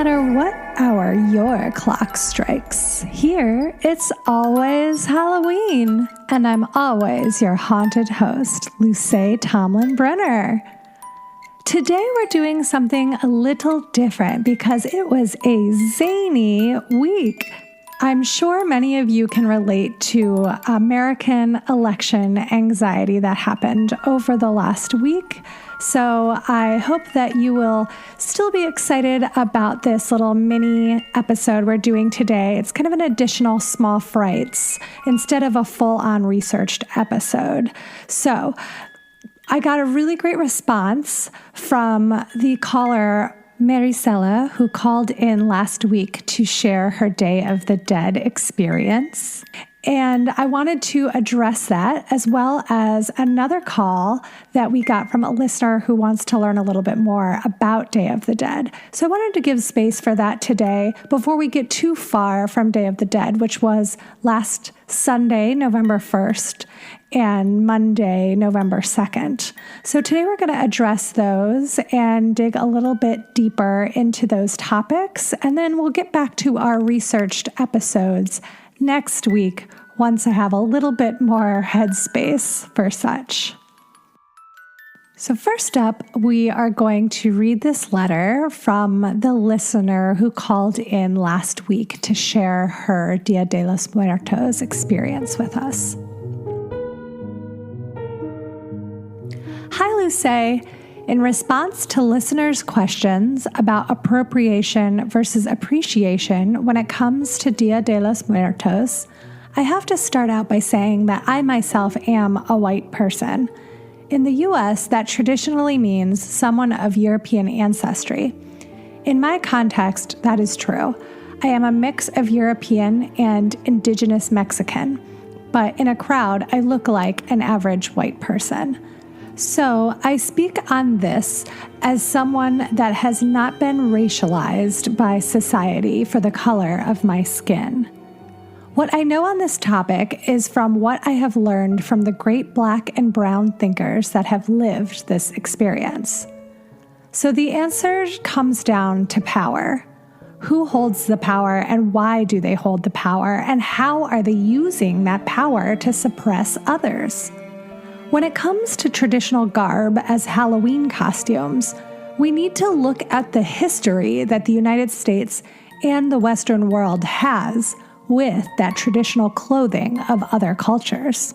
matter what hour your clock strikes, here it's always Halloween, and I'm always your haunted host, Luce Tomlin Brenner. Today we're doing something a little different because it was a zany week. I'm sure many of you can relate to American election anxiety that happened over the last week. So I hope that you will still be excited about this little mini episode we're doing today. It's kind of an additional small Frights instead of a full-on researched episode. So I got a really great response from the caller Maricela, who called in last week to share her Day of the Dead experience. And I wanted to address that, as well as another call that we got from a listener who wants to learn a little bit more about Day of the Dead. So I wanted to give space for that today before we get too far from Day of the Dead, which was last Sunday, November 1st, and Monday, November 2nd. So today we're going to address those and dig a little bit deeper into those topics, and then we'll get back to our researched episodes next week once I have a little bit more headspace for such. So first up, we are going to read this letter from the listener who called in last week to share her Dia de los Muertos experience with us. Hi, Luce. In response to listeners' questions about appropriation versus appreciation when it comes to Dia de los Muertos, I have to start out by saying that I myself am a white person. In the U.S., that traditionally means someone of European ancestry. In my context, that is true. I am a mix of European and indigenous Mexican, but in a crowd, I look like an average white person. So I speak on this as someone that has not been racialized by society for the color of my skin. What I know on this topic is from what I have learned from the great Black and brown thinkers that have lived this experience. So the answer comes down to power. Who holds the power and why do they hold the power, and how are they using that power to suppress others? When it comes to traditional garb as Halloween costumes, we need to look at the history that the United States and the Western world has with that traditional clothing of other cultures.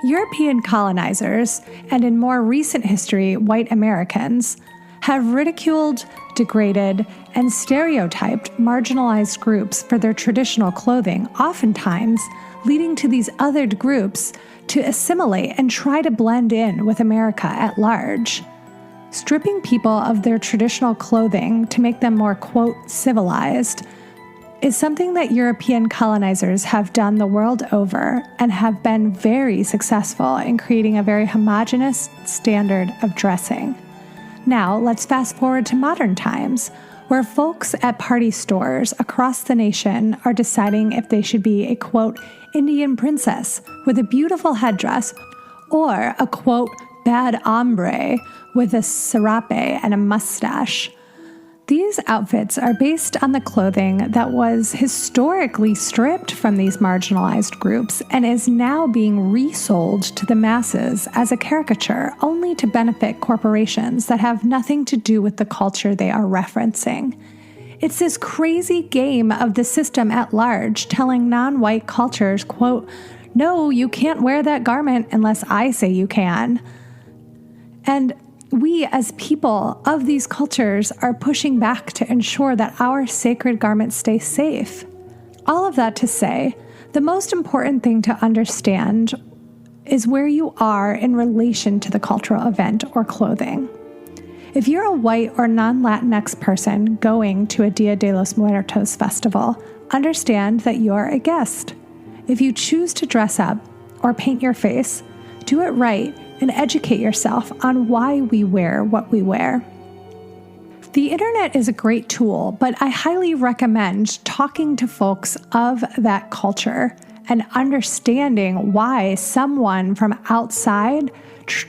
European colonizers, and in more recent history, white Americans, have ridiculed, degraded, and stereotyped marginalized groups for their traditional clothing, oftentimes leading to these othered groups to assimilate and try to blend in with America at large. Stripping people of their traditional clothing to make them more, quote, civilized is something that European colonizers have done the world over and have been very successful in creating a very homogeneous standard of dressing. Now, let's fast forward to modern times, where folks at party stores across the nation are deciding if they should be a, quote, Indian princess with a beautiful headdress, or a, quote, bad hombre with a serape and a mustache. These outfits are based on the clothing that was historically stripped from these marginalized groups and is now being resold to the masses as a caricature, only to benefit corporations that have nothing to do with the culture they are referencing. It's this crazy game of the system at large telling non-white cultures, quote, no, you can't wear that garment unless I say you can. And we as people of these cultures are pushing back to ensure that our sacred garments stay safe. All of that to say, the most important thing to understand is where you are in relation to the cultural event or clothing. If you're a white or non-Latinx person going to a Dia de los Muertos festival, understand that you're a guest. If you choose to dress up or paint your face, do it right and educate yourself on why we wear what we wear. The internet is a great tool, but I highly recommend talking to folks of that culture and understanding why someone from outside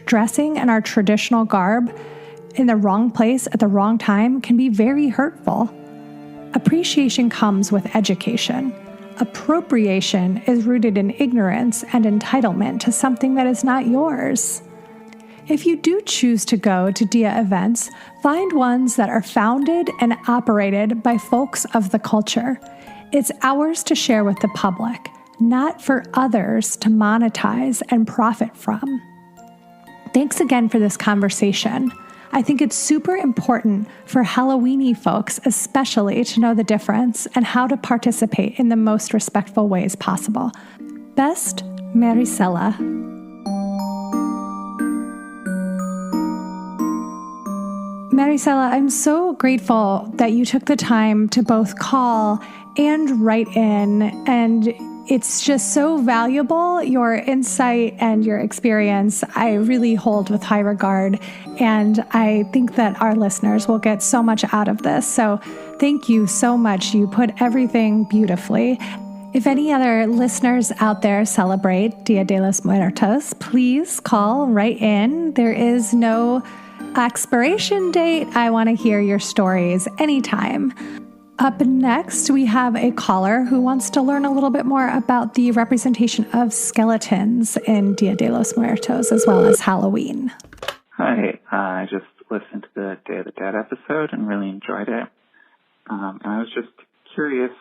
dressing in our traditional garb in the wrong place at the wrong time can be very hurtful. Appreciation comes with education. Appropriation is rooted in ignorance and entitlement to something that is not yours. If you do choose to go to DIA events, find ones that are founded and operated by folks of the culture. It's ours to share with the public, not for others to monetize and profit from. Thanks again for this conversation. I think it's super important for Halloweeny folks especially to know the difference and how to participate in the most respectful ways possible. Best, Marisela. Marisela, I'm so grateful that you took the time to both call and write in, and it's just so valuable. Your insight and your experience, I really hold with high regard, and I think that our listeners will get so much out of this. So thank you so much. You put everything beautifully. If any other listeners out there celebrate Dia de los Muertos, please call right in. There is no expiration date. I want to hear your stories anytime. Up next, we have a caller who wants to learn a little bit more about the representation of skeletons in Dia de los Muertos as well as Halloween. Hi, I just listened to the Day of the Dead episode and really enjoyed it. And I was just curious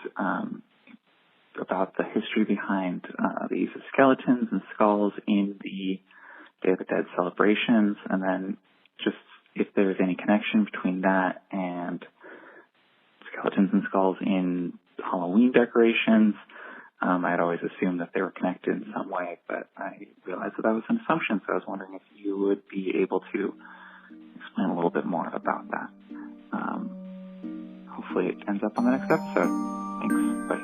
about the history behind the use of skeletons and skulls in the Day of the Dead celebrations, and then just if there's any connection between that and skeletons and skulls in Halloween decorations. I'd always assumed that they were connected in some way, but I realized that was an assumption, so I was wondering if you would be able to explain a little bit more about that. Hopefully it ends up on the next episode. Thanks. Bye.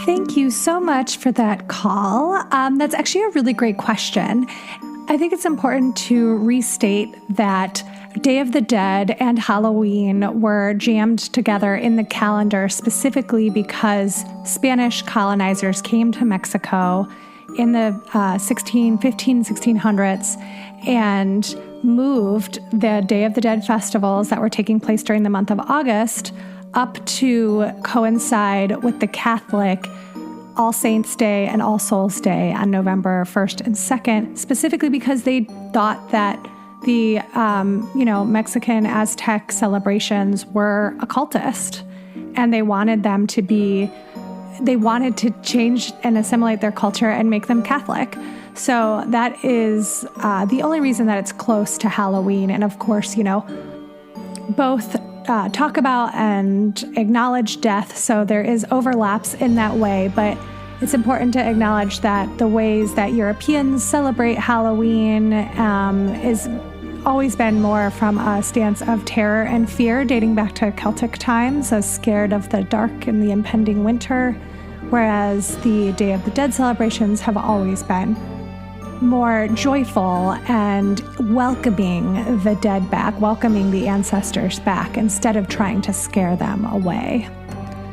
Thank you so much for that call. That's actually a really great question. I think it's important to restate that Day of the Dead and Halloween were jammed together in the calendar specifically because Spanish colonizers came to Mexico in the 1600s and moved the Day of the Dead festivals that were taking place during the month of August up to coincide with the Catholic All Saints Day and All Souls Day on November 1st and 2nd, specifically because they thought that the, Mexican Aztec celebrations were occultist, and they wanted to change and assimilate their culture and make them Catholic. So that is the only reason that it's close to Halloween. And of course, both talk about and acknowledge death. So there is overlaps in that way, but it's important to acknowledge that the ways that Europeans celebrate Halloween is always been more from a stance of terror and fear dating back to Celtic times, so scared of the dark and the impending winter, whereas the Day of the Dead celebrations have always been more joyful and welcoming the dead back, welcoming the ancestors back instead of trying to scare them away.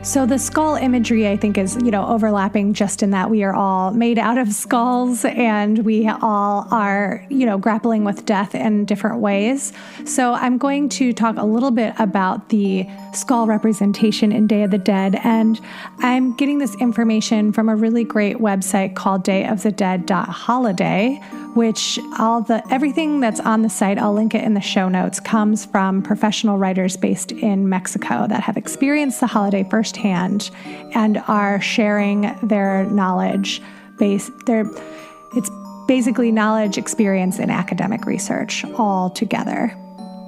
So the skull imagery, I think, is, overlapping just in that we are all made out of skulls and we all are, grappling with death in different ways. So I'm going to talk a little bit about the skull representation in Day of the Dead. And I'm getting this information from a really great website called dayofthedead.holiday, which everything that's on the site, I'll link it in the show notes, comes from professional writers based in Mexico that have experienced the holiday firsthand and are sharing their knowledge it's basically knowledge, experience, and academic research all together.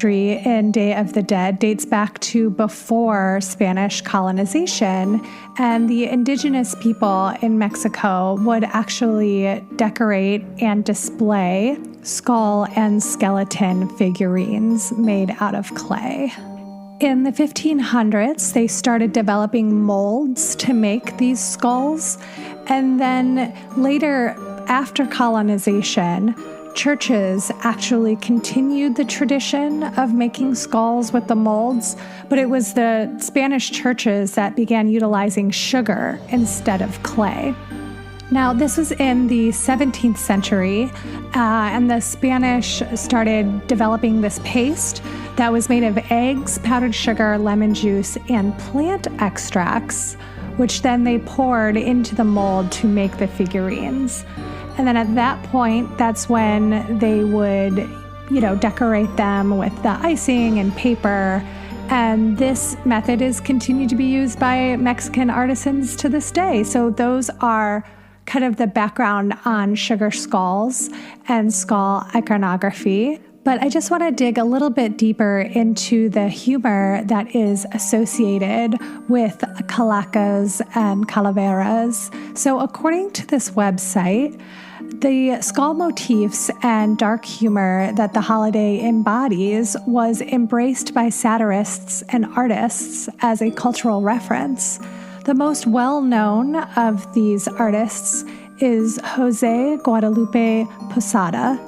In Day of the Dead dates back to before Spanish colonization, and the indigenous people in Mexico would actually decorate and display skull and skeleton figurines made out of clay. In the 1500s, they started developing molds to make these skulls, and then later, after colonization, churches actually continued the tradition of making skulls with the molds, but it was the Spanish churches that began utilizing sugar instead of clay. Now, this was in the 17th century, and the Spanish started developing this paste that was made of eggs, powdered sugar, lemon juice, and plant extracts, which then they poured into the mold to make the figurines. And then at that point, that's when they would, decorate them with the icing and paper. And this method is continued to be used by Mexican artisans to this day. So those are kind of the background on sugar skulls and skull iconography. But I just want to dig a little bit deeper into the humor that is associated with calacas and calaveras. So according to this website, the skull motifs and dark humor that the holiday embodies was embraced by satirists and artists as a cultural reference. The most well-known of these artists is Jose Guadalupe Posada.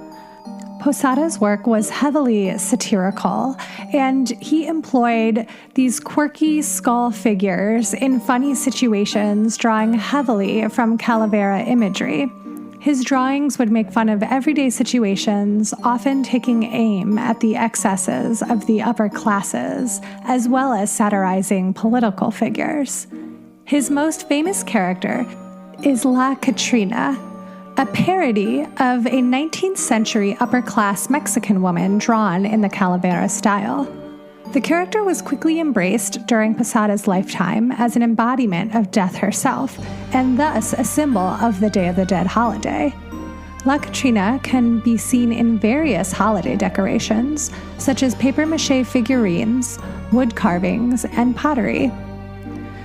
Posada's work was heavily satirical, and he employed these quirky skull figures in funny situations, drawing heavily from calavera imagery. His drawings would make fun of everyday situations, often taking aim at the excesses of the upper classes, as well as satirizing political figures. His most famous character is La Catrina, a parody of a 19th century upper-class Mexican woman drawn in the calavera style. The character was quickly embraced during Posada's lifetime as an embodiment of death herself, and thus a symbol of the Day of the Dead holiday. La Catrina can be seen in various holiday decorations, such as papier-mâché figurines, wood carvings, and pottery.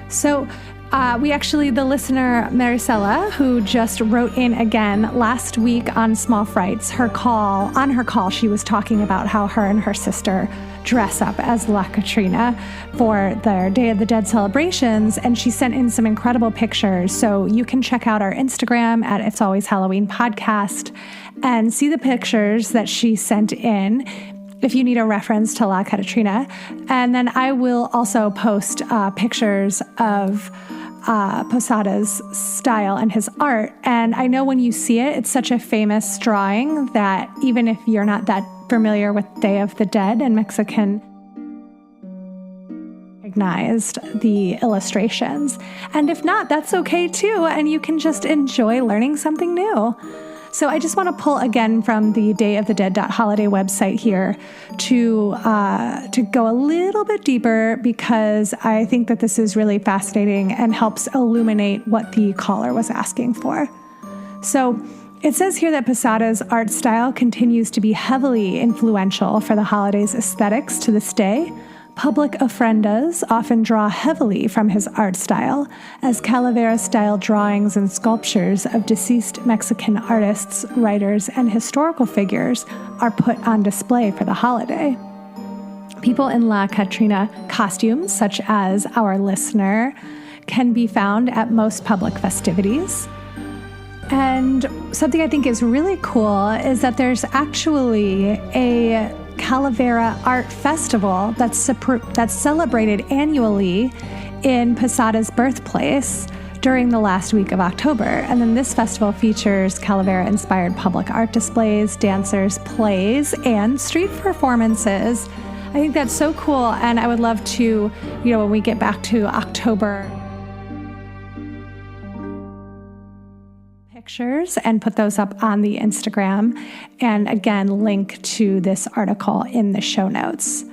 So, the listener Maricela, who just wrote in again last week on Small Frights, on her call, she was talking about how her and her sister dress up as La Catrina for their Day of the Dead celebrations, and she sent in some incredible pictures. So you can check out our Instagram at itsalwayshalloweenpodcast and see the pictures that she sent in if you need a reference to La Catrina. And then I will also post pictures of Posada's style and his art. And I know when you see it, it's such a famous drawing that even if you're not that familiar with Day of the Dead and Mexican, recognized the illustrations. And if not, that's okay too. And you can just enjoy learning something new. So I just want to pull again from the dayofthedead.holiday website here to go a little bit deeper, because I think that this is really fascinating and helps illuminate what the caller was asking for. So it says here that Posada's art style continues to be heavily influential for the holiday's aesthetics to this day. Public ofrendas often draw heavily from his art style, as calavera-style drawings and sculptures of deceased Mexican artists, writers, and historical figures are put on display for the holiday. People in La Catrina costumes, such as our listener, can be found at most public festivities. And something I think is really cool is that there's actually a Calavera Art Festival that's celebrated annually in Posada's birthplace during the last week of October. And then this festival features Calavera-inspired public art displays, dancers, plays, and street performances. I think that's so cool, and I would love to, when we get back to October, pictures and put those up on the Instagram, and again link to this article in the show notes.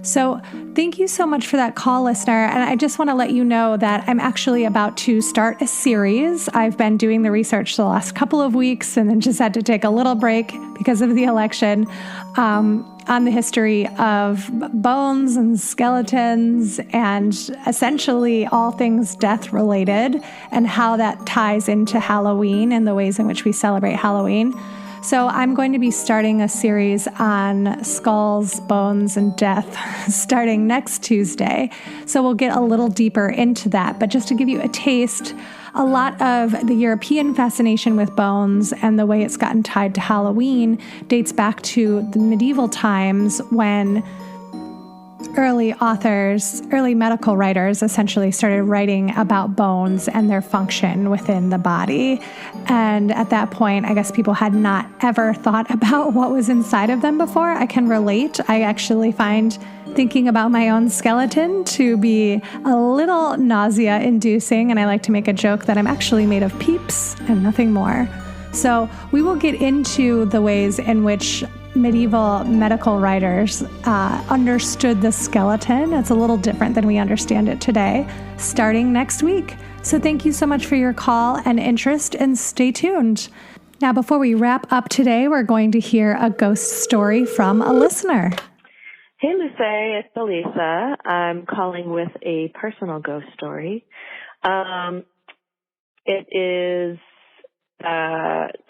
So thank you so much for that call, listener. And I just want to let you know that I'm actually about to start a series. I've been doing the research the last couple of weeks and then just had to take a little break because of the election, on the history of bones and skeletons and essentially all things death related, and how that ties into Halloween and the ways in which we celebrate Halloween. So I'm going to be starting a series on skulls, bones, and death starting next Tuesday. So we'll get a little deeper into that. But just to give you a taste, a lot of the European fascination with bones and the way it's gotten tied to Halloween dates back to the medieval times when early authors, early medical writers essentially started writing about bones and their function within the body. And at that point, I guess people had not ever thought about what was inside of them before. I can relate. I actually find thinking about my own skeleton to be a little nausea-inducing, and I like to make a joke that I'm actually made of peeps and nothing more. So we will get into the ways in which medieval medical writers understood the skeleton. It's a little different than we understand it today, starting next week. So thank you so much for your call and interest, and stay tuned. Now, before we wrap up today, we're going to hear a ghost story from a listener. Hey, Luce, it's Elisa. I'm calling with a personal ghost story. It is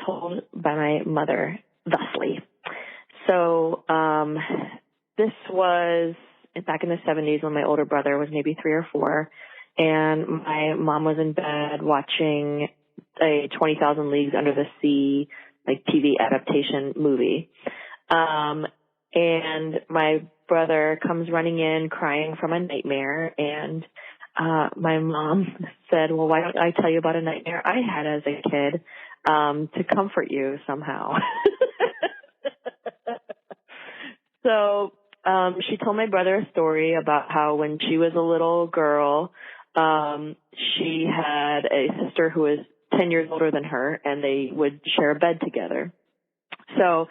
told by my mother thusly. So this was back in the 70s when my older brother was maybe 3 or 4, and my mom was in bed watching a 20,000 Leagues Under the Sea, like TV adaptation movie. And my brother comes running in crying from a nightmare, and my mom said, well, why don't I tell you about a nightmare I had as a kid to comfort you somehow. So she told my brother a story about how when she was a little girl, she had a sister who was 10 years older than her, and they would share a bed together. So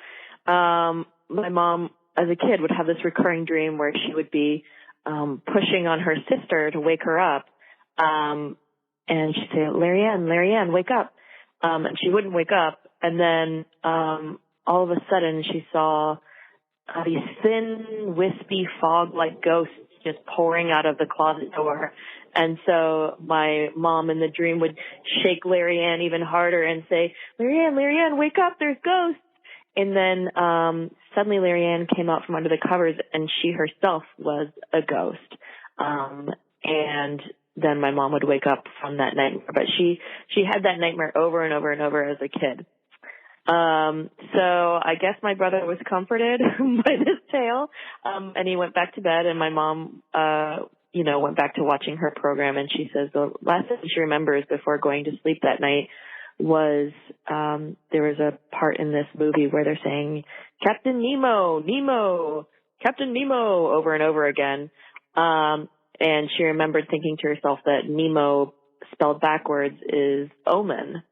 my mom, as a kid, would have this recurring dream where she would be pushing on her sister to wake her up. And she'd say, Larry Ann, wake up. And she wouldn't wake up. And then all of a sudden she saw these thin, wispy, fog-like ghosts just pouring out of the closet door. And so my mom in the dream would shake Larry Ann even harder and say, Larry Ann, wake up, there's ghosts. And then suddenly Larry Ann came out from under the covers, and she herself was a ghost. And then my mom would wake up from that nightmare. But she had that nightmare over and over and over as a kid. So I guess my brother was comforted by this tale, and he went back to bed, and my mom, went back to watching her program, and she says the last thing she remembers before going to sleep that night was, there was a part in this movie where they're saying, Captain Nemo, Captain Nemo, over and over again. And she remembered thinking to herself that Nemo spelled backwards is omen.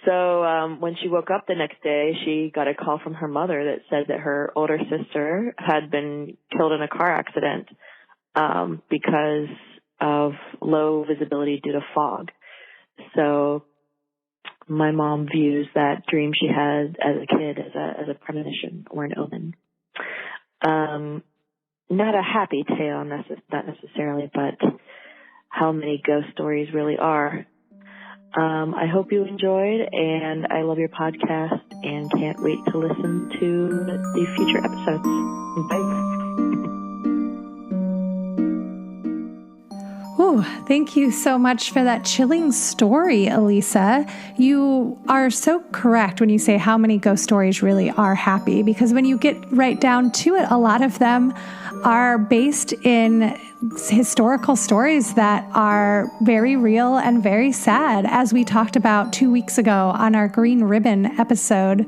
So when she woke up the next day, she got a call from her mother that said that her older sister had been killed in a car accident because of low visibility due to fog. So my mom views that dream she had as a kid as a premonition or an omen. Not a happy tale, not necessarily, but how many ghost stories really are. I hope you enjoyed, and I love your podcast and can't wait to listen to the future episodes. Bye. Ooh, thank you so much for that chilling story, Elisa. You are so correct when you say how many ghost stories really are happy, because when you get right down to it, a lot of them are based in historical stories that are very real and very sad. As we talked about 2 weeks ago on our Green Ribbon episode,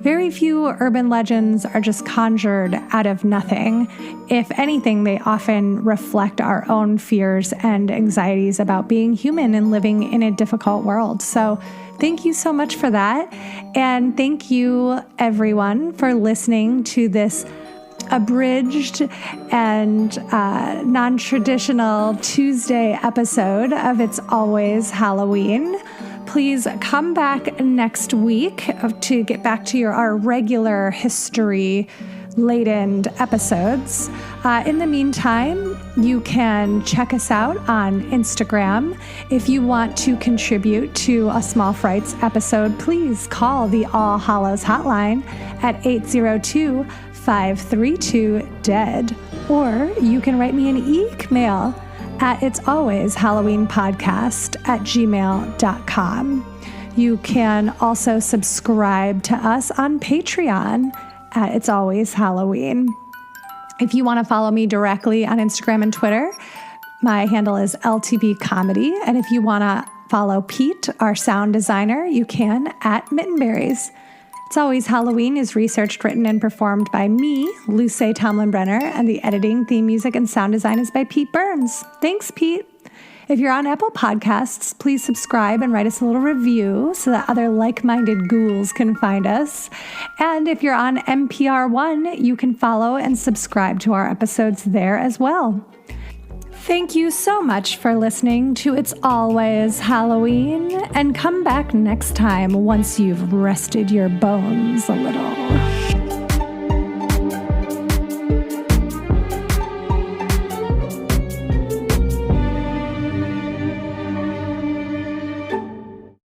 very few urban legends are just conjured out of nothing. If anything, they often reflect our own fears and anxieties about being human and living in a difficult world. So thank you so much for that. And thank you, everyone, for listening to this abridged and non-traditional Tuesday episode of It's Always Halloween. Please come back next week to get back to our regular history-laden episodes. In the meantime, you can check us out on Instagram. If you want to contribute to a Small Frights episode, please call the All Hallows Hotline at 802-532-DEAD. Or you can write me an email at itsalwayshalloweenpodcast@gmail.com. You can also subscribe to us on Patreon at It's Always Halloween. If you want to follow me directly on Instagram and Twitter, my handle is LTB Comedy. And if you want to follow Pete, our sound designer, you can at Mittenberries. It's Always Halloween is researched, written, and performed by me, Luce Tomlin-Brenner, and the editing, theme music, and sound design is by Pete Burns. Thanks, Pete. If you're on Apple Podcasts, please subscribe and write us a little review so that other like-minded ghouls can find us. And if you're on NPR One, you can follow and subscribe to our episodes there as well. Thank you so much for listening to It's Always Halloween, and come back next time once you've rested your bones a little.